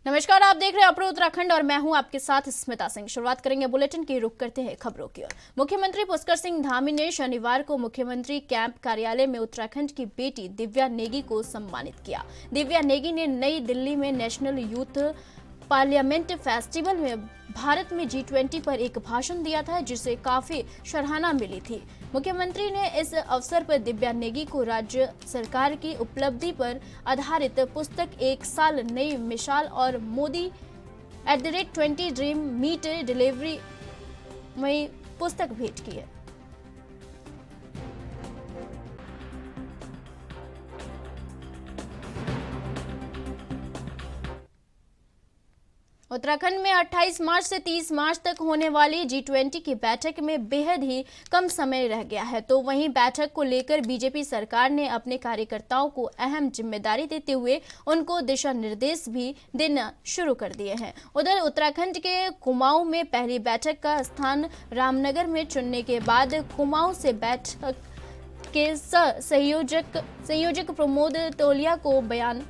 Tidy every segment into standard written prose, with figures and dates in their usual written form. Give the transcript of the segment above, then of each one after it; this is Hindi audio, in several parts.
नमस्कार, आप देख रहे हैं अपने उत्तराखंड और मैं हूं आपके साथ स्मिता सिंह। शुरुआत करेंगे बुलेटिन की। रुख करते हैं खबरों की ओर। मुख्यमंत्री पुष्कर सिंह धामी ने शनिवार को मुख्यमंत्री कैंप कार्यालय में उत्तराखंड की बेटी दिव्या नेगी को सम्मानित किया। दिव्या नेगी ने नई दिल्ली में नेशनल यूथ पार्लियामेंट फेस्टिवल में भारत में G20 पर एक भाषण दिया था, जिसे काफी सराहना मिली थी। मुख्यमंत्री ने इस अवसर पर दिव्या नेगी को राज्य सरकार की उपलब्धि पर आधारित पुस्तक एक साल नई मिसाल और मोदी @20 ड्रीम मीट डिलीवरी में पुस्तक भेंट की है। उत्तराखंड में 28 मार्च से 30 मार्च तक होने वाली G20 की बैठक में बेहद ही कम समय रह गया है, तो वहीं बैठक को लेकर बीजेपी सरकार ने अपने कार्यकर्ताओं को अहम जिम्मेदारी देते हुए उनको दिशा निर्देश भी देना शुरू कर दिए हैं। उधर उत्तराखंड के कुमाऊं में पहली बैठक का स्थान रामनगर में चुनने के बाद कुमाऊं से बैठक के संयोजक प्रमोद तोलिया को बयान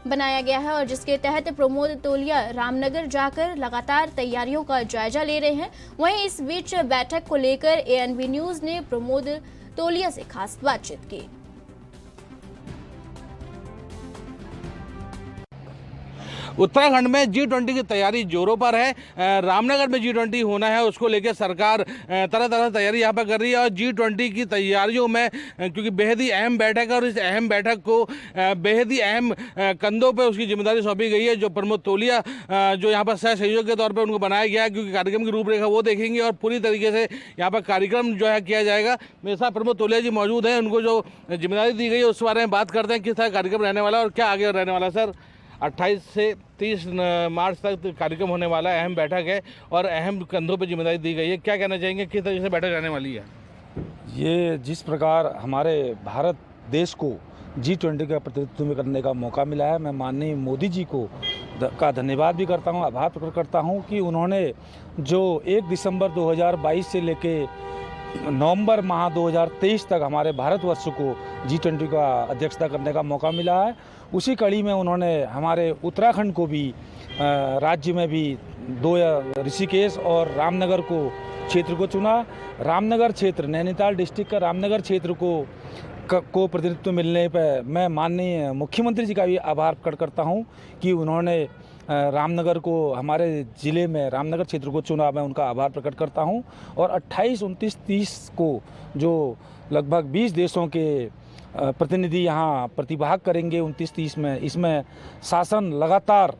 बनाया गया है, और जिसके तहत प्रमोद तोलिया रामनगर जाकर लगातार तैयारियों का जायजा ले रहे हैं। वहीं इस बीच बैठक को लेकर ANB न्यूज ने प्रमोद तोलिया से खास बातचीत की। उत्तराखंड में G20 की तैयारी जोरों पर है। रामनगर में G20 होना है, उसको लेकर सरकार तरह तरह की तैयारी यहाँ पर कर रही है। और G20 की तैयारियों में क्योंकि बेहद ही अहम बैठक है और इस अहम बैठक को बेहद ही अहम कंधों पर उसकी जिम्मेदारी सौंपी गई है, जो प्रमोद तोलिया जो यहाँ पर सह सहयोग के तौर पर उनको बनाया गया है, क्योंकि कार्यक्रम की रूपरेखा वो देखेंगे और पूरी तरीके से यहाँ पर कार्यक्रम जो है किया जाएगा। मेरे साथ प्रमोद तोलिया जी मौजूद हैं, उनको जो जिम्मेदारी दी गई है उस बारे में बात करते हैं, किस तरह कार्यक्रम रहने वाला है और क्या आगे रहने वाला है। सर, 28 से 30 मार्च तक कार्यक्रम होने वाला है, अहम बैठक है और अहम कंधों पर जिम्मेदारी दी गई है, क्या कहना चाहेंगे, किस तरीके से बैठक रहने वाली है? ये जिस प्रकार हमारे भारत देश को G20 का प्रतिनिधित्व करने का मौका मिला है, मैं माननीय मोदी जी को का धन्यवाद भी करता हूँ, आभार प्रकट करता हूँ कि उन्होंने जो 1 दिसंबर 2022 से लेके नवंबर माह 2023 तक हमारे भारतवर्ष को G20 का अध्यक्षता करने का मौका मिला है, उसी कड़ी में उन्होंने हमारे उत्तराखंड को भी राज्य में भी ऋषिकेश और रामनगर को क्षेत्र को चुना। रामनगर क्षेत्र, नैनीताल डिस्ट्रिक्ट का रामनगर क्षेत्र को प्रतिनिधित्व मिलने पर मैं माननीय मुख्यमंत्री जी का भी आभार प्रकट करता हूं कि उन्होंने रामनगर को, हमारे ज़िले में रामनगर क्षेत्र को चुना। मैं उनका आभार प्रकट करता हूं। और 28, 29, 30 को जो लगभग 20 देशों के प्रतिनिधि यहाँ प्रतिभाग करेंगे 29-30 में, इसमें शासन लगातार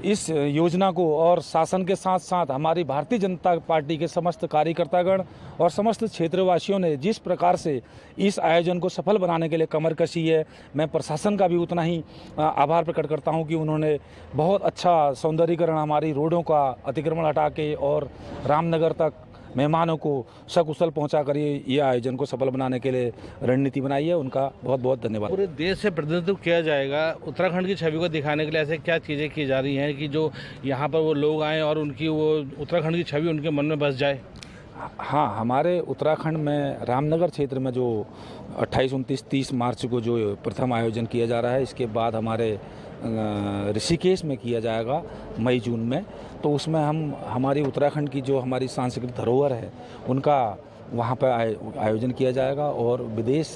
इस योजना को और शासन के साथ साथ हमारी भारतीय जनता पार्टी के समस्त कार्यकर्तागण और समस्त क्षेत्रवासियों ने जिस प्रकार से इस आयोजन को सफल बनाने के लिए कमर कसी है, मैं प्रशासन का भी उतना ही आभार प्रकट करता हूं कि उन्होंने बहुत अच्छा सौंदर्यीकरण, हमारी रोडों का अतिक्रमण हटा के और रामनगर तक मेहमानों को सकुशल पहुंचा कर ये आयोजन को सफल बनाने के लिए रणनीति बनाई है। उनका बहुत बहुत धन्यवाद। पूरे देश से प्रतिनिधित्व किया जाएगा, उत्तराखंड की छवि को दिखाने के लिए ऐसे क्या चीज़ें की जा रही हैं कि जो यहाँ पर वो लोग आएँ और उनकी वो उत्तराखंड की छवि उनके मन में बस जाए? हाँ, हमारे उत्तराखंड में रामनगर क्षेत्र में जो 28, 29, 30 मार्च को जो प्रथम आयोजन किया जा रहा है, इसके बाद हमारे ऋषिकेश में किया जाएगा मई जून में, तो उसमें हम हमारी उत्तराखंड की जो हमारी सांस्कृतिक धरोहर है उनका वहाँ पर आयोजन किया जाएगा और विदेश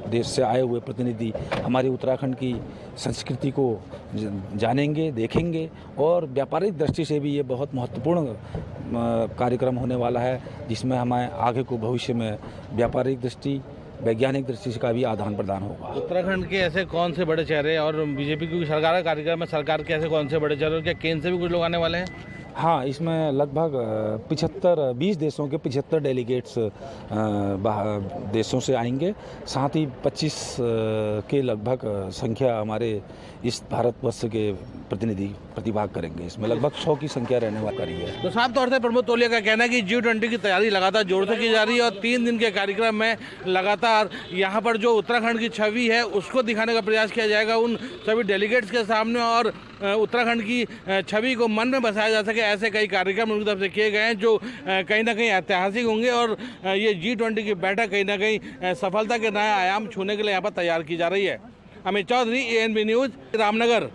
देश से आए हुए प्रतिनिधि हमारी उत्तराखंड की संस्कृति को जानेंगे, देखेंगे और व्यापारिक दृष्टि से भी ये बहुत महत्वपूर्ण कार्यक्रम होने वाला है, जिसमें हमें आगे को भविष्य में व्यापारिक दृष्टि, वैज्ञानिक दृष्टि का भी आदान प्रदान होगा। उत्तराखंड के ऐसे कौन से बड़े चेहरे और बीजेपी की सरकार का कार्यक्रम में सरकार के ऐसे कौन से बड़े चेहरे, क्या केंद्र से भी कुछ लोग आने वाले हैं? हाँ, इसमें लगभग 20 देशों के 75 डेलीगेट्स देशों से आएंगे, साथ ही 25 के लगभग संख्या हमारे इस भारतवर्ष के प्रतिनिधि प्रतिभाग करेंगे। इसमें लगभग 100 की संख्या रहने वाली है। तो साफ तौर से प्रमोद तोलिया का कहना है कि G20 की तैयारी लगातार जोर से की जा रही है और 3 दिन के कार्यक्रम में लगातार यहाँ पर जो उत्तराखंड की छवि है उसको दिखाने का प्रयास किया जाएगा उन सभी डेलीगेट्स के सामने, और उत्तराखंड की छवि को मन में बसाया जा सके, ऐसे कई कार्यक्रम उनकी तरफ से किए गए हैं जो कहीं ना कहीं ऐतिहासिक होंगे। और ये G20 की बैठक कहीं ना कहीं सफलता के नया आयाम छूने के लिए यहाँ पर तैयार की जा रही है। Amit Chaudhary, ANB news, Ramnagar.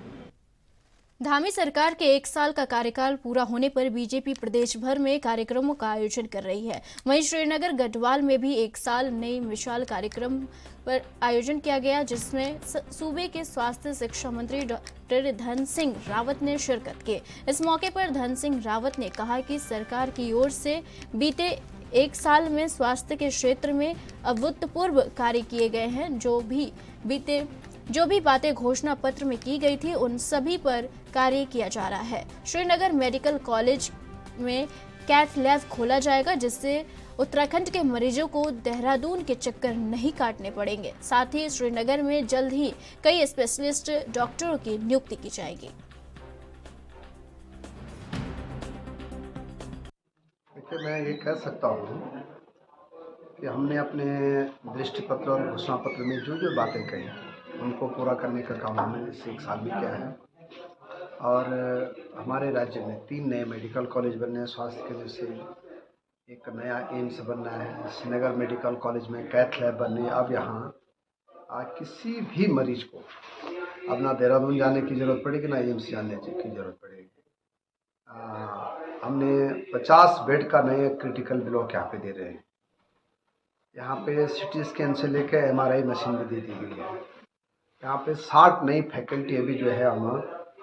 धामी सरकार के 1 साल का कार्यकाल पूरा होने पर बीजेपी प्रदेश भर में कार्यक्रमों का आयोजन कर रही है। वहीं श्रीनगर गढ़वाल में भी 1 साल नई मिसाल कार्यक्रम पर आयोजन किया गया, जिसमें सूबे के स्वास्थ्य शिक्षा मंत्री डॉक्टर धन सिंह रावत ने शिरकत की। इस मौके पर धन सिंह रावत ने कहा कि सरकार की ओर से बीते 1 साल में स्वास्थ्य के क्षेत्र में अभूतपूर्व कार्य किए गए हैं। जो भी बातें घोषणा पत्र में की गई थी, उन सभी पर कार्य किया जा रहा है। श्रीनगर मेडिकल कॉलेज में कैथ लैब खोला जाएगा, जिससे उत्तराखंड के मरीजों को देहरादून के चक्कर नहीं काटने पड़ेंगे। साथ ही श्रीनगर में जल्द ही कई स्पेशलिस्ट डॉक्टरों की नियुक्ति की जाएगी। देखिए, मैं ये कह सकता हूँ कि हमने अपने दृष्टि पत्र और घोषणा पत्र में जो जो बातें कही उनको पूरा करने का काम हमने इस 1 साल में किया है। और हमारे राज्य में 3 नए मेडिकल कॉलेज बनने हैं स्वास्थ्य के, जैसे एक नया एम्स बनना है, श्रीनगर मेडिकल कॉलेज में कैथ लैब बननी है। अब यहाँ किसी भी मरीज को अब ना देहरादून जाने की ज़रूरत पड़ेगी, ना एम्स जाने की ज़रूरत पड़ेगी। हमने 50 बेड का नए क्रिटिकल ब्लॉक यहाँ पे दे रहे हैं। यहाँ पे सिटी स्कैन से लेकर MRI मशीन भी दे दी गई है। यहाँ पे 60 नई फैकल्टी अभी जो है हम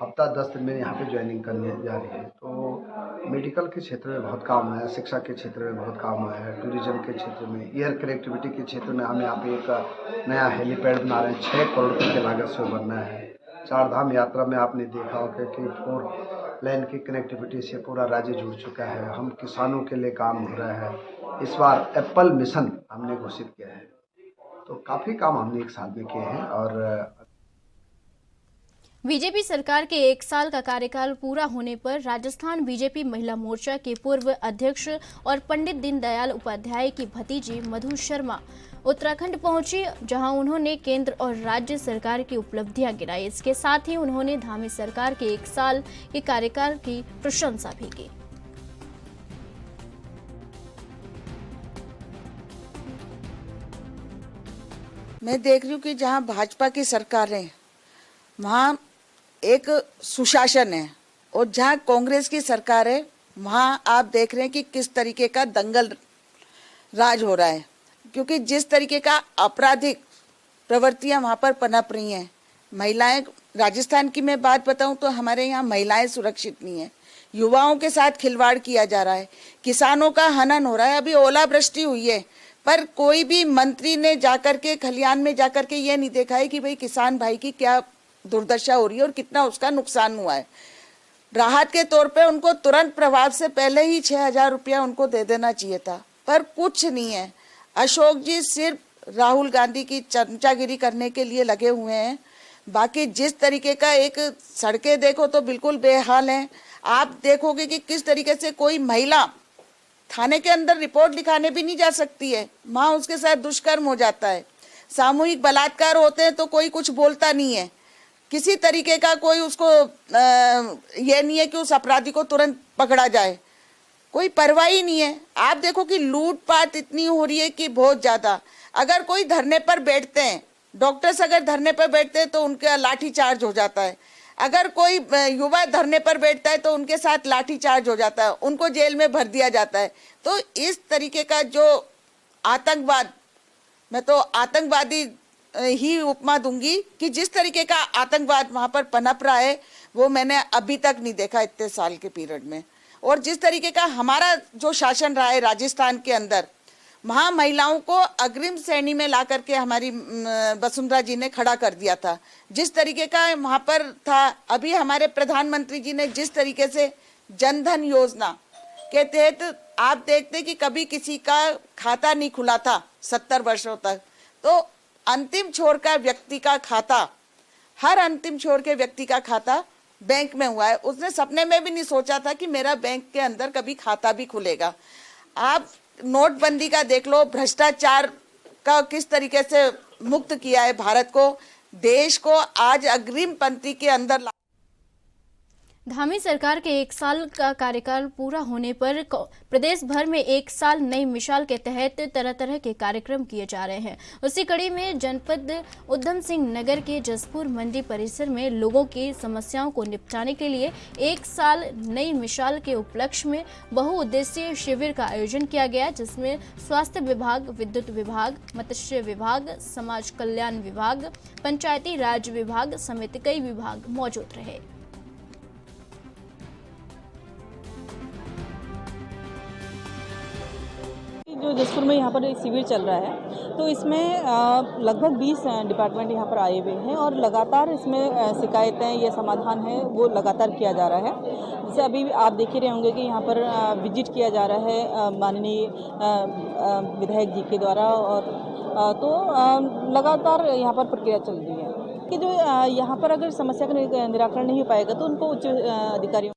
हफ्ता 10 दिन में यहाँ पे ज्वाइनिंग करने जा रही है। तो मेडिकल के क्षेत्र में बहुत काम है, शिक्षा के क्षेत्र में बहुत काम है, टूरिज्म के क्षेत्र में, एयर कनेक्टिविटी के क्षेत्र में हम यहाँ पे एक नया हेलीपैड बना रहे हैं। 6 करोड़ रुपये की लागत से बनना है। 4 धाम यात्रा में आपने देखा होगा कि 4 लेन की कनेक्टिविटी से पूरा राज्य जुड़ चुका है। हम किसानों के लिए काम हो रहा है। इस बार एप्पल मिशन हमने घोषित किया है। तो काफ़ी काम हमने 1 साल में किए हैं। और बीजेपी सरकार के 1 साल का कार्यकाल पूरा होने पर राजस्थान बीजेपी महिला मोर्चा के पूर्व अध्यक्ष और पंडित दीनदयाल उपाध्याय की भतीजी मधु शर्मा उत्तराखंड पहुंची, जहां उन्होंने केंद्र और राज्य सरकार की उपलब्धियां गिनाई। इसके साथ ही उन्होंने धामी सरकार के 1 साल के कार्यकाल की प्रशंसा भी की। मैं देख रही हूँ कि जहाँ भाजपा की सरकार है वहाँ एक सुशासन है, और जहाँ कांग्रेस की सरकार है वहाँ आप देख रहे हैं कि किस तरीके का दंगल राज हो रहा है। क्योंकि जिस तरीके का आपराधिक प्रवृत्तियाँ वहाँ पर पनप रही हैं, महिलाएं, राजस्थान की मैं बात बताऊँ तो हमारे यहाँ महिलाएं सुरक्षित नहीं है। युवाओं के साथ खिलवाड़ किया जा रहा है, किसानों का हनन हो रहा है। अभी ओलावृष्टि हुई है, पर कोई भी मंत्री ने जाकर के खलियान में जाकर के ये नहीं देखा है कि भाई किसान भाई की क्या दुर्दशा हो रही है और कितना उसका नुकसान हुआ है। राहत के तौर पे उनको तुरंत प्रभाव से पहले ही 6,000 रुपया उनको दे देना चाहिए था, पर कुछ नहीं है। अशोक जी सिर्फ राहुल गांधी की चमचागिरी करने के लिए लगे हुए हैं। बाकी जिस तरीके का एक सड़कें देखो तो बिल्कुल बेहाल हैं। आप देखोगे कि किस तरीके से कोई महिला थाने के अंदर रिपोर्ट लिखाने भी नहीं जा सकती है, वहाँ उसके साथ दुष्कर्म हो जाता है। सामूहिक बलात्कार होते हैं तो कोई कुछ बोलता नहीं है, किसी तरीके का कोई उसको ये नहीं है कि उस अपराधी को तुरंत पकड़ा जाए, कोई परवाह ही नहीं है। आप देखो कि लूटपाट इतनी हो रही है कि बहुत ज़्यादा। अगर कोई धरने पर बैठते हैं, डॉक्टर्स अगर धरने पर बैठते हैं तो उनका लाठी चार्ज हो जाता है। अगर कोई युवा धरने पर बैठता है तो उनके साथ लाठी चार्ज हो जाता है, उनको जेल में भर दिया जाता है। तो इस तरीके का जो आतंकवाद, मैं तो आतंकवादी ही उपमा दूंगी कि जिस तरीके का आतंकवाद वहाँ पर पनप रहा है वो मैंने अभी तक नहीं देखा इतने साल के पीरियड में। और जिस तरीके का हमारा जो शासन रहा है राजस्थान के अंदर, वहाँ महिलाओं को अग्रिम श्रेणी में ला करके हमारी वसुंधरा जी ने खड़ा कर दिया था। जिस तरीके का वहाँ पर था, अभी हमारे प्रधानमंत्री जी ने जिस तरीके से जनधन योजना के तहत आप देखते कि कभी किसी का खाता नहीं खुला था 70 वर्षों तक, तो अंतिम छोर का व्यक्ति का खाता, हर अंतिम छोर के व्यक्ति का खाता बैंक में हुआ है। उसने सपने में भी नहीं सोचा था कि मेरा बैंक के अंदर कभी खाता भी खुलेगा। आप नोटबंदी का देख लो, भ्रष्टाचार का किस तरीके से मुक्त किया है भारत को, देश को आज अग्रिम पंक्ति के अंदर। धामी सरकार के 1 साल का कार्यकाल पूरा होने पर प्रदेश भर में 1 साल नई मिसाल के तहत तरह तरह के कार्यक्रम किए जा रहे हैं। उसी कड़ी में जनपद उधम सिंह नगर के जसपुर मंडी परिसर में लोगों की समस्याओं को निपटाने के लिए 1 साल नई मिसाल के उपलक्ष्य में बहुउद्देशीय शिविर का आयोजन किया गया, जिसमें स्वास्थ्य विभाग, विद्युत विभाग, मत्स्य विभाग, समाज कल्याण विभाग, पंचायती राज विभाग समेत कई विभाग मौजूद रहे। जो जसपुर में यहाँ पर एक शिविर चल रहा है, तो इसमें लगभग 20 डिपार्टमेंट यहाँ पर आए हुए हैं और लगातार इसमें शिकायतें या समाधान है वो लगातार किया जा रहा है। जैसे अभी आप देख ही रहे होंगे कि यहाँ पर विजिट किया जा रहा है माननीय विधायक जी के द्वारा, और तो लगातार यहाँ पर प्रक्रिया चल रही है कि जो यहाँ पर अगर समस्या का निराकरण नहीं हो पाएगा तो उनको उच्च अधिकारियों।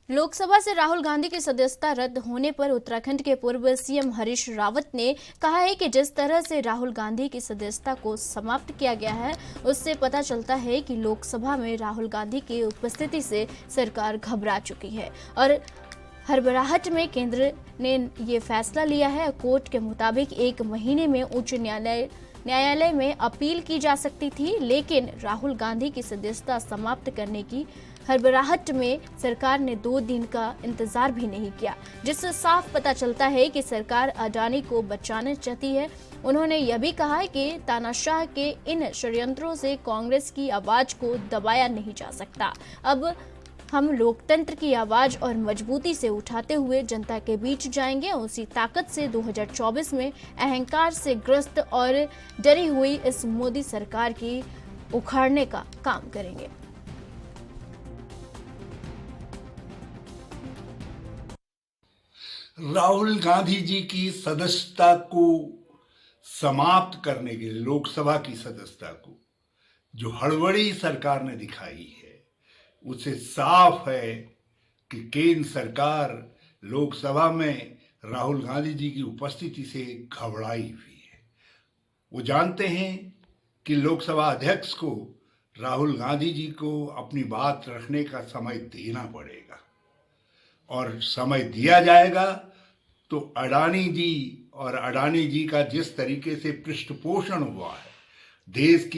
लोकसभा से राहुल गांधी की सदस्यता रद्द होने पर उत्तराखंड के पूर्व सीएम हरीश रावत ने कहा है कि जिस तरह से राहुल गांधी की सदस्यता को समाप्त किया गया है, उससे पता चलता है कि लोकसभा में राहुल गांधी की उपस्थिति से सरकार घबरा चुकी है और हड़बड़ाहट में केंद्र ने ये फैसला लिया है। कोर्ट के मुताबिक 1 महीने में उच्च न्यायालय में अपील की जा सकती थी, लेकिन राहुल गांधी की सदस्यता समाप्त करने की हड़बड़ाहट में सरकार ने 2 दिन का इंतजार भी नहीं किया, जिससे साफ पता चलता है कि सरकार अडानी को बचाना चाहती है। उन्होंने यह भी कहा है कि तानाशाह के इन षड्यंत्रों से कांग्रेस की आवाज को दबाया नहीं जा सकता। अब हम लोकतंत्र की आवाज और मजबूती से उठाते हुए जनता के बीच जाएंगे। उसी ताकत से 2024 में अहंकार से ग्रस्त और डरी हुई इस मोदी सरकार की उखाड़ने का काम करेंगे। राहुल गांधी जी की सदस्यता को समाप्त करने के लिए, लोकसभा की सदस्यता को जो हड़बड़ी सरकार ने दिखाई है, उससे साफ है कि केंद्र सरकार लोकसभा में राहुल गांधी जी की उपस्थिति से घबराई हुई है। वो जानते हैं कि लोकसभा अध्यक्ष को राहुल गांधी जी को अपनी बात रखने का समय देना पड़ेगा, और समय दिया जाएगा तो अडानी जी और अडानी जी का जिस तरीके से पृष्ठपोषण हुआ है, देश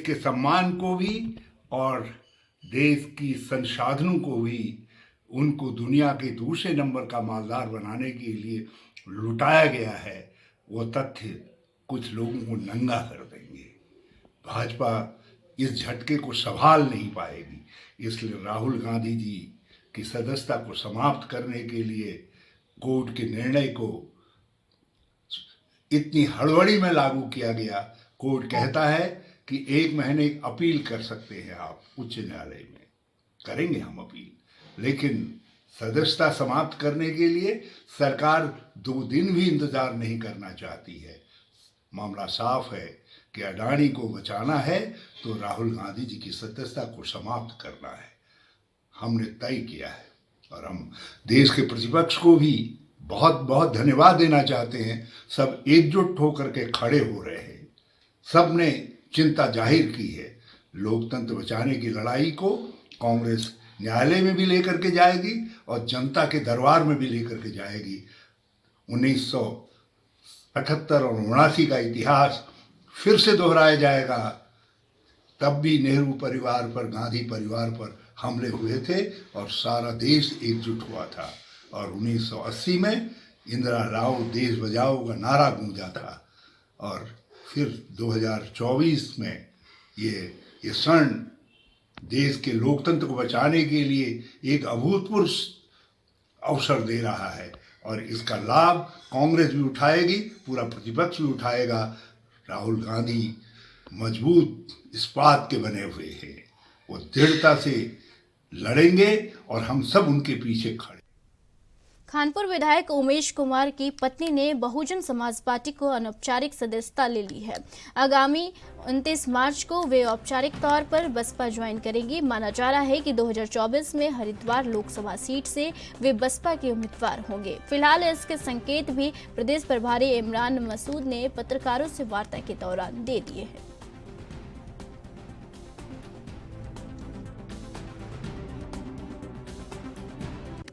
के सम्मान को भी और देश की संसाधनों को भी, उनको दुनिया के दूसरे नंबर का मालदार बनाने के लिए लुटाया गया है, वो तथ्य कुछ लोगों को नंगा कर देंगे। भाजपा इस झटके को संभाल नहीं पाएगी, इसलिए राहुल गांधी जी की सदस्यता को समाप्त करने के लिए कोर्ट के निर्णय को इतनी हड़बड़ी में लागू किया गया। कोर्ट कहता है कि 1 महीने अपील कर सकते हैं आप उच्च न्यायालय में, करेंगे हम अपील, लेकिन सदस्यता समाप्त करने के लिए सरकार 2 दिन भी इंतजार नहीं करना चाहती है। मामला साफ है कि अडानी को बचाना है तो राहुल गांधी जी की सदस्यता को समाप्त करना है। हमने तय किया है और हम देश के प्रतिपक्ष को भी बहुत बहुत धन्यवाद देना चाहते हैं। सब एकजुट होकर के खड़े हो रहे हैं, सब ने चिंता जाहिर की है। लोकतंत्र बचाने की लड़ाई को कांग्रेस न्यायालय में भी लेकर के जाएगी और जनता के दरबार में भी लेकर के जाएगी। 1978 और 79 का इतिहास फिर से दोहराया जाएगा। तब भी नेहरू परिवार पर, गांधी परिवार पर हमले हुए थे और सारा देश एकजुट हुआ था, और 1980 में इंदिरा राव देश बचाओ का नारा गूंजा था, और फिर 2024 में ये क्षण देश के लोकतंत्र को बचाने के लिए एक अभूतपूर्व अवसर दे रहा है, और इसका लाभ कांग्रेस भी उठाएगी, पूरा प्रतिपक्ष भी उठाएगा। राहुल गांधी मजबूत इस्पात के बने हुए हैं, वो दृढ़ता से लड़ेंगे और हम सब उनके पीछे खड़े। खानपुर विधायक उमेश कुमार की पत्नी ने बहुजन समाज पार्टी को अनौपचारिक सदस्यता ले ली है। आगामी 29 मार्च को वे औपचारिक तौर पर बसपा ज्वाइन करेंगी। माना जा रहा है कि 2024 में हरिद्वार लोकसभा सीट से वे बसपा के उम्मीदवार होंगे। फिलहाल इसके संकेत भी प्रदेश प्रभारी इमरान मसूद ने पत्रकारों से वार्ता के दौरान दे दिए हैं।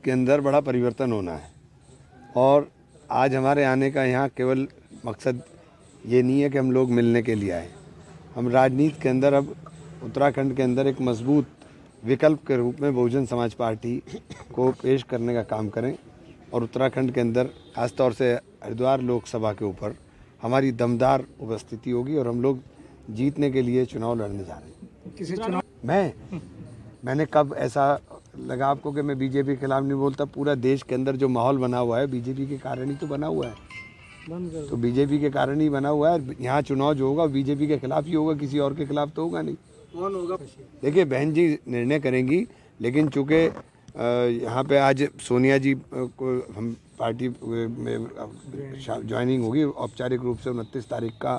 के अंदर बड़ा परिवर्तन होना है। और आज हमारे आने का यहाँ केवल मकसद ये नहीं है कि हम लोग मिलने के लिए आए। हम राजनीति के अंदर अब उत्तराखंड के अंदर एक मजबूत विकल्प के रूप में बहुजन समाज पार्टी को पेश करने का काम करें और उत्तराखंड के अंदर खासतौर से हरिद्वार लोकसभा के ऊपर हमारी दमदार उपस्थिति होगी और हम लोग जीतने के लिए चुनाव लड़ने जा रहे हैं। किसी चुनाव मैंने कब ऐसा लगा आपको कि मैं बीजेपी के खिलाफ नहीं बोलता? पूरा देश के अंदर जो माहौल बना हुआ है बीजेपी के कारण ही तो बना हुआ है। तो बीजेपी के कारण ही बना हुआ है। यहाँ चुनाव जो होगा बीजेपी के खिलाफ ही होगा, किसी और के खिलाफ तो होगा नहीं। कौन होगा? देखिए बहन जी निर्णय करेंगी, लेकिन चूँकि यहाँ पे आज सोनिया जी को हम पार्टी में ज्वाइनिंग होगी, औपचारिक रूप से 29 तारीख का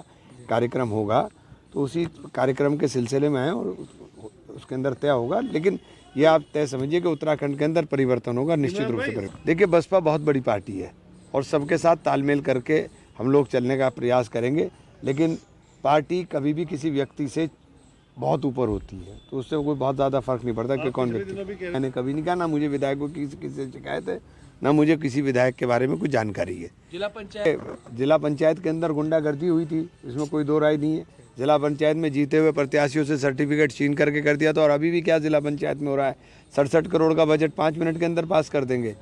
कार्यक्रम होगा, तो उसी कार्यक्रम के सिलसिले में आए और उसके अंदर तय होगा। लेकिन ये आप तय समझिए कि उत्तराखंड के अंदर परिवर्तन होगा, निश्चित रूप से परिवर्तन। देखिए बसपा बहुत बड़ी पार्टी है और सबके साथ तालमेल करके हम लोग चलने का प्रयास करेंगे, लेकिन पार्टी कभी भी किसी व्यक्ति से बहुत ऊपर होती है, तो उससे कोई बहुत ज़्यादा फर्क नहीं पड़ता कि कौन व्यक्ति। मैंने कभी नहीं कहा, ना मुझे विधायकों की किसी से शिकायत है, ना मुझे किसी विधायक के बारे में कुछ जानकारी है। जिला पंचायत के अंदर गुंडागर्दी हुई थी, इसमें कोई दो राय नहीं है। जिला पंचायत में जीते हुए प्रत्याशियों से सर्टिफिकेट छीन करके कर दिया था, और अभी भी क्या जिला पंचायत में हो रहा है, 67 करोड़ का बजट 5 मिनट के अंदर पास कर देंगे।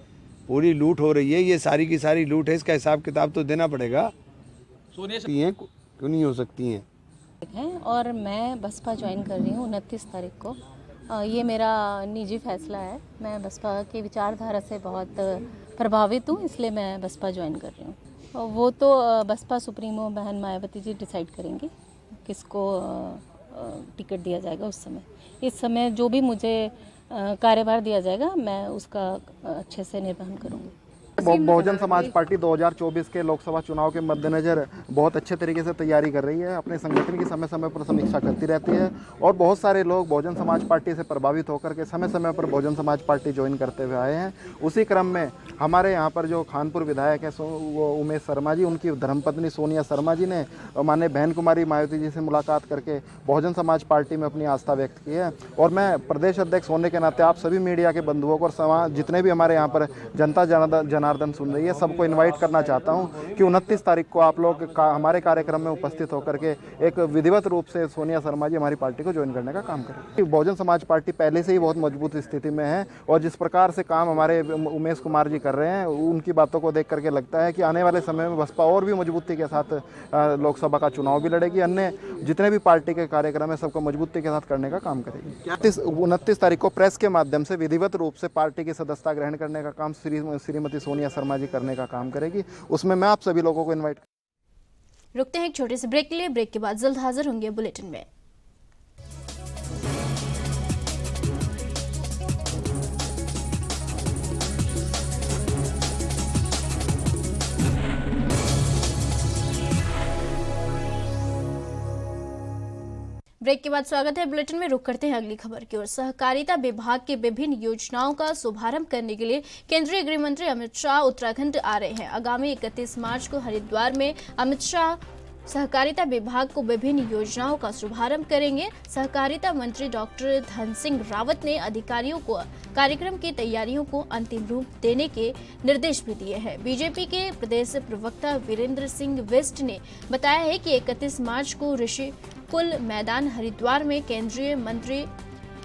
पूरी लूट हो रही है, ये सारी की सारी लूट है, इसका हिसाब किताब तो देना पड़ेगा। सोनिया क्यों नहीं हो सकती हैं? और मैं बसपा ज्वाइन कर रही हूँ 29 तारीख को। ये मेरा निजी फैसला है। मैं बसपा की विचारधारा से बहुत प्रभावित हूँ, इसलिए मैं बसपा ज्वाइन कर रही हूँ। वो तो बसपा सुप्रीमो बहन मायावती जी डिसाइड करेंगी किसको टिकट दिया जाएगा। उस समय इस समय जो भी मुझे कार्यभार दिया जाएगा मैं उसका अच्छे से निर्वहन करूँगी। बहुजन समाज पार्टी 2024 के लोकसभा चुनाव के मद्देनज़र बहुत अच्छे तरीके से तैयारी कर रही है, अपने संगठन की समय समय पर समीक्षा करती रहती है और बहुत सारे लोग बहुजन समाज पार्टी से प्रभावित होकर के समय समय पर बहुजन समाज पार्टी ज्वाइन करते हुए आए हैं। उसी क्रम में हमारे यहाँ पर जो खानपुर विधायक है वो उमेश शर्मा जी, उनकी धर्मपत्नी सोनिया शर्मा जी ने माननीय बहन कुमारी मायावती जी से मुलाकात करके बहुजन समाज पार्टी में अपनी आस्था व्यक्त की है। और मैं प्रदेश अध्यक्ष होने के नाते आप सभी मीडिया के बंधुओं को और समाज जितने भी हमारे यहाँ पर जनता जनार्दन सुन रही है सबको इनवाइट करना चाहता हूं कि 29 तारीख को आप लोग हमारे कार्यक्रम में उपस्थित होकर के एक विधिवत रूप से सोनिया शर्मा जी हमारी पार्टी को ज्वाइन करने का काम करें। बहुजन समाज पार्टी पहले से ही बहुत मजबूत स्थिति में है और जिस प्रकार से काम हमारे उमेश कुमार जी कर रहे हैं उनकी बातों को देख करके लगता है कि आने वाले समय में बसपा और भी मजबूती के साथ लोकसभा का चुनाव भी लड़ेगी। अन्य जितने भी पार्टी के कार्यक्रम है सबको मजबूती के साथ करने का काम करेगी। 29 तारीख को प्रेस के माध्यम से विधिवत रूप से पार्टी की सदस्यता ग्रहण करने का काम श्रीमती सोनिया शर्मा जी करने का काम करेगी। उसमें मैं आप सभी लोगों को इनवाइट। रुकते हैं एक छोटे से ब्रेक के लिए। ब्रेक के बाद जल्द हाजिर होंगे बुलेटिन में। ब्रेक के बाद स्वागत है बुलेटिन में। रुक करते हैं अगली खबर की ओर। सहकारिता विभाग के विभिन्न योजनाओं का शुभारंभ करने के लिए केंद्रीय गृह मंत्री अमित शाह उत्तराखंड आ रहे हैं। आगामी 31 मार्च को हरिद्वार में अमित शाह सहकारिता विभाग को विभिन्न योजनाओं का शुभारंभ करेंगे। सहकारिता मंत्री डॉक्टर धन सिंह रावत ने अधिकारियों को कार्यक्रम की तैयारियों को अंतिम रूप देने के निर्देश भी दिए हैं। बीजेपी के प्रदेश प्रवक्ता वीरेंद्र सिंह वेस्ट ने बताया है कि 31 मार्च को ऋषिकुल मैदान हरिद्वार में केंद्रीय मंत्री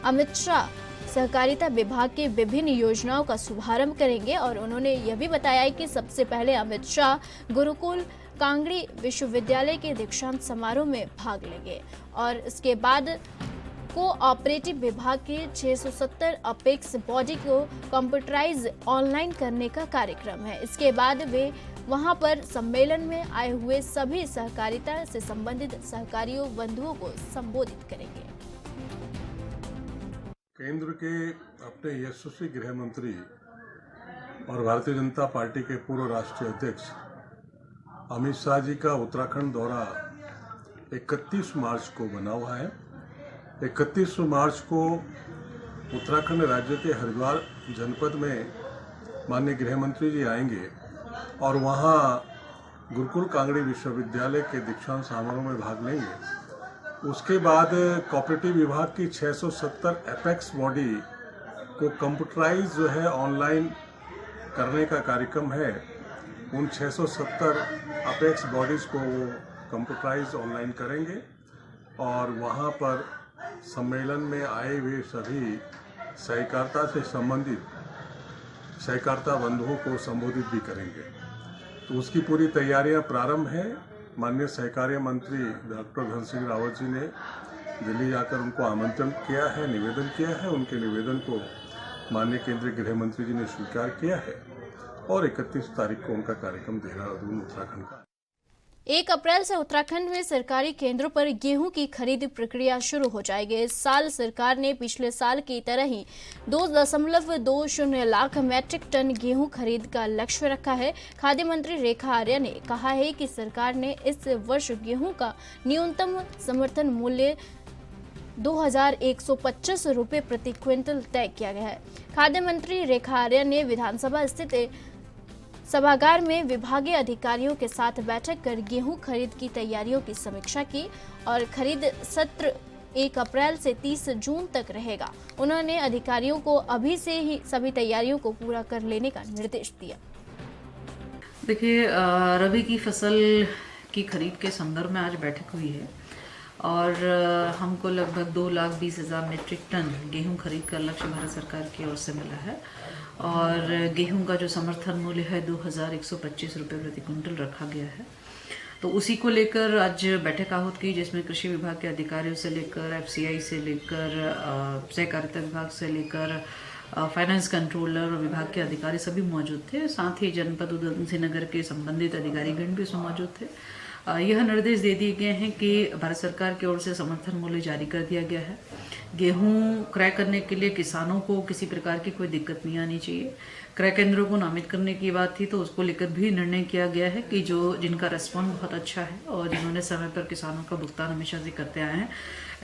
अमित शाह सहकारिता विभाग की विभिन्न योजनाओं का शुभारंभ करेंगे और उन्होंने यह भी बताया कि सबसे पहले अमित शाह गुरुकुल कांगड़ी विश्वविद्यालय के दीक्षांत समारोह में भाग लेंगे और इसके बाद कोऑपरेटिव विभाग के 670 अपेक्स बॉडी को कंप्यूटराइज ऑनलाइन करने का कार्यक्रम है। इसके बाद वे वहां पर सम्मेलन में आए हुए सभी सहकारिता से संबंधित सहकारियों बंधुओं को संबोधित करेंगे। केंद्र के अपने यशस्वी गृह मंत्री और भारतीय जनता पार्टी के पूर्व राष्ट्रीय अध्यक्ष अमित शाह जी का उत्तराखंड दौरा 31 मार्च को बना हुआ है। 31 मार्च को उत्तराखंड राज्य के हरिद्वार जनपद में माननीय गृह मंत्री जी आएंगे और वहां गुरुकुल कांगड़ी विश्वविद्यालय के दीक्षांत समारोह में भाग लेंगे। उसके बाद कोऑपरेटिव विभाग की 670 एपेक्स बॉडी को कंप्यूटराइज जो है ऑनलाइन करने का कार्यक्रम है, उन 670 अपेक्स बॉडीज़ को वो कंप्यूटराइज ऑनलाइन करेंगे और वहाँ पर सम्मेलन में आए हुए सभी सहकारिता से संबंधित सहकारिता बंधुओं को संबोधित भी करेंगे। तो उसकी पूरी तैयारियां प्रारंभ हैं। माननीय सहकारिता मंत्री डॉक्टर धन सिंह रावत जी ने दिल्ली जाकर उनको आमंत्रण किया है, निवेदन किया है। उनके निवेदन को माननीय केंद्रीय गृह मंत्री जी ने स्वीकार किया है और 31 तारीख को उनका कार्यक्रम देहरादून उत्तराखंड का। 1 अप्रैल से उत्तराखंड में सरकारी केंद्रों पर गेहूं की खरीद प्रक्रिया शुरू हो जाएगी। इस साल सरकार ने पिछले साल की तरह ही 2.20 लाख मैट्रिक टन गेहूं खरीद का लक्ष्य रखा है। खाद्य मंत्री रेखा आर्या ने कहा है कि सरकार ने इस वर्ष गेहूं का न्यूनतम समर्थन मूल्य 2,125 रुपये प्रति क्विंटल तय किया गया है। खाद्य मंत्री रेखा आर्या ने विधानसभा स्थित सभागार में विभागीय अधिकारियों के साथ बैठक कर गेहूं खरीद की तैयारियों की समीक्षा की और खरीद सत्र 1 अप्रैल से 30 जून तक रहेगा। उन्होंने अधिकारियों को अभी से ही सभी तैयारियों को पूरा कर लेने का निर्देश दिया। देखिए, रबी की फसल की खरीद के संदर्भ में आज बैठक हुई है और हमको लगभग 2,20,000 मीट्रिक टन गेहूं खरीद का लक्ष्य भारत सरकार की ओर से मिला है और गेहूं का जो समर्थन मूल्य है 2,125 रुपये प्रति क्विंटल रखा गया है। तो उसी को लेकर आज बैठक आहूत की, जिसमें कृषि विभाग के अधिकारियों से लेकर FCI से लेकर सहकारिता विभाग से लेकर फाइनेंस कंट्रोलर और विभाग के अधिकारी सभी मौजूद थे। साथ ही जनपद उधमसिंह नगर के संबंधित अधिकारीगण भी उसमें मौजूद थे। यह निर्देश दे दिए गए हैं कि भारत सरकार की ओर से समर्थन मूल्य जारी कर दिया गया है। गेहूं क्रय करने के लिए किसानों को किसी प्रकार की कोई दिक्कत नहीं आनी चाहिए। क्रय केंद्रों को नामित करने की बात थी तो उसको लेकर भी निर्णय किया गया है कि जिनका रेस्पॉन्स बहुत अच्छा है और जिन्होंने समय पर किसानों का भुगतान हमेशा से करते आए हैं,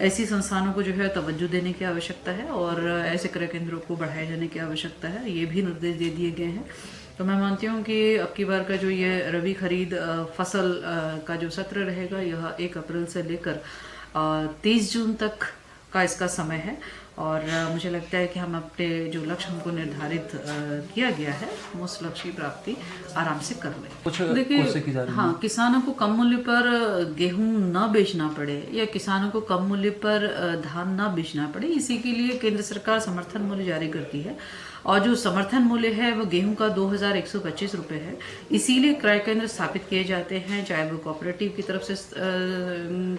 ऐसी संस्थानों को जो है तवज्जो देने की आवश्यकता है और ऐसे क्रय केंद्रों को बढ़ाए जाने की आवश्यकता है। ये भी निर्देश दे दिए गए हैं। तो मैं मानती हूँ कि अब की बार का जो ये रबी खरीद फसल का जो सत्र रहेगा, यह 1 अप्रैल से लेकर 30 जून तक का इसका समय है और मुझे लगता है कि हम अपने जो लक्ष्य हमको निर्धारित किया गया है उस लक्ष्य की प्राप्ति आराम से कर लें। देखिए, हाँ, किसानों को कम मूल्य पर गेहूं न बेचना पड़े या किसानों को कम मूल्य पर धान न बेचना पड़े, इसी के लिए केंद्र सरकार समर्थन मूल्य जारी करती है और जो समर्थन मूल्य है वो गेहूं का 2,125 रुपये है। इसीलिए क्रय केंद्र स्थापित किए जाते हैं, चाहे वो कोऑपरेटिव की तरफ से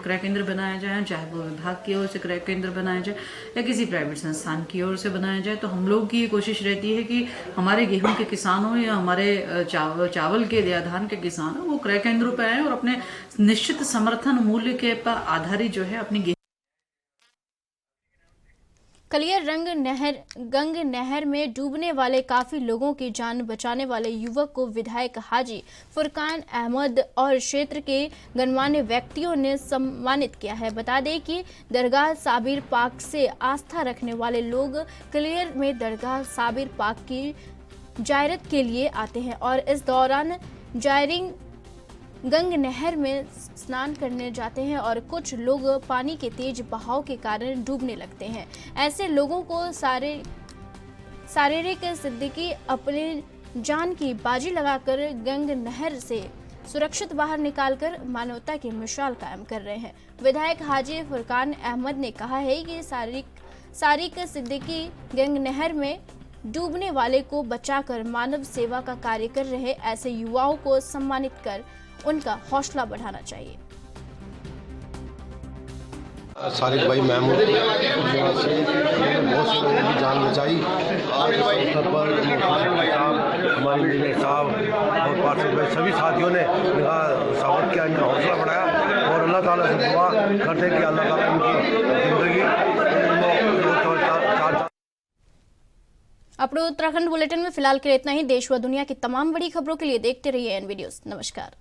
क्रय केंद्र बनाया जाए, चाहे वो विभाग की ओर से क्रय केंद्र बनाया जाए या किसी प्राइवेट संस्थान की ओर से बनाया जाए। तो हम लोग की ये कोशिश रहती है कि हमारे गेहूं के किसान हो या हमारे चावल के या धान के किसान हो, वो क्रय केंद्रों पर आए और अपने निश्चित समर्थन मूल्य के पर आधारित जो है अपनी कलियर गंग नहर में डूबने वाले काफी लोगों की जान बचाने वाले युवक को विधायक हाजी फुरकान अहमद और क्षेत्र के गणमान्य व्यक्तियों ने सम्मानित किया है। बता दें कि दरगाह साबिर पाक से आस्था रखने वाले लोग कलियर में दरगाह साबिर पाक की ज़ियारत के लिए आते हैं और इस दौरान जायरिंग गंग नहर में स्नान करने जाते हैं और कुछ लोग पानी के तेज बहाव के कारण डूबने लगते हैं। ऐसे लोगों को शारीरिक सिद्दीकी अपने जान की बाजी लगाकर गंग नहर से सुरक्षित बाहर निकालकर मानवता की मिसाल कायम कर रहे हैं। विधायक हाजी फुरकान अहमद ने कहा है कि शारीरिक सिद्दीकी गंग नहर में डूबने वाले को बचाकर मानव सेवा का कार्य कर रहे ऐसे युवाओं को सम्मानित कर उनका हौसला बढ़ाना चाहिए। सारिक भाई महमूद से बहुत से लोगों की जान बचाई। आज अवसर पर हमारे इंजीनियर साहब और पार्षद भाई सभी साथियों ने इनका स्वागत किया, इनका हौसला बढ़ाया और अल्लाह ताला से दुआ करते हैं कि अल्लाह ताला इनकी जिंदगी अपने उत्तराखंड बुलेटिन में फिलहाल के लिए इतना ही। देश व दुनिया की तमाम बड़ी खबरों के लिए देखते रहिए NV न्यूज़। नमस्कार।